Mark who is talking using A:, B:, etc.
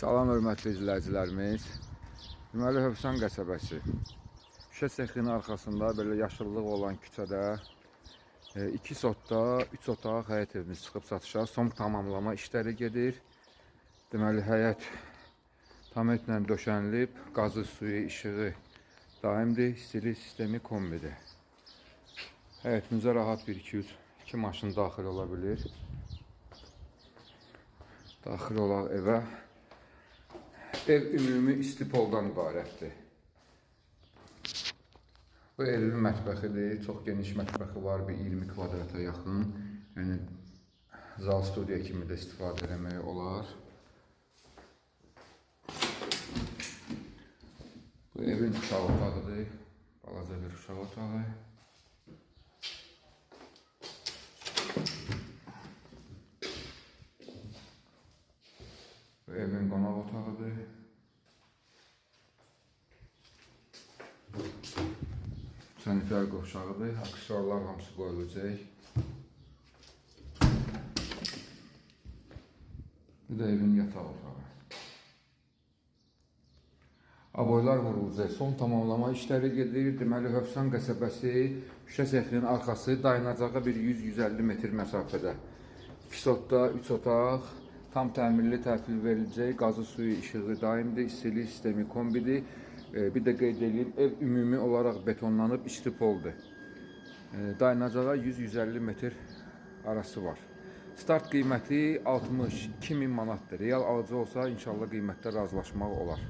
A: Salam hörmətli izləyicilərimiz. Deməli Hövsan qəsəbəsi. Şüşə sexinin arxasında belə yaşıllıq olan küçədə 2 sotda 3 otaq həyət evimiz çıxıb satışa. Son tamamlama işləri gedir. Deməli həyət tam etlə döşənilib, qazı, suyu, işığı daimdir, istili sistemi kombidir. Həyətimizə rahat 2 maşın daxil ola bilir. Daxil olaq evə. Ev ümumi istipoldan ibarətdir. Bu evin mətbəxidir, çox geniş mətbəxi var, bir 20 kvadrata yaxın. Yəni, zal studiya kimi də istifadə etmək olar. Bu evin uşaq otağıdır, balaca bir uşaq otağı. Bu evin qonaq otağıdır. Sanitar qovşağıdır, aksesuarlar hamısı qoyulacaq. Bu da evin yataq otağı. Aboylar vurulacaq, son tamamlama işləri gedir. Deməli, Hövsan qəsəbəsi, Şüşə sexinin arxası dayanacağa bir 100-150 metr məsafədə. 2 sotda 3 otaq, tam təmirli təhvil veriləcək, qazı, suyu, işığı daimdir, istili sistemi kombidir. Bir də qeyd edeyim, ev ümumi olaraq betonlanıb, istipoldur. Dayanacağa 100-150 metr arası var. Start qiyməti 62.000 manatdır. Real alıcı olsa inşallah qiymətdə razılaşmaq olar.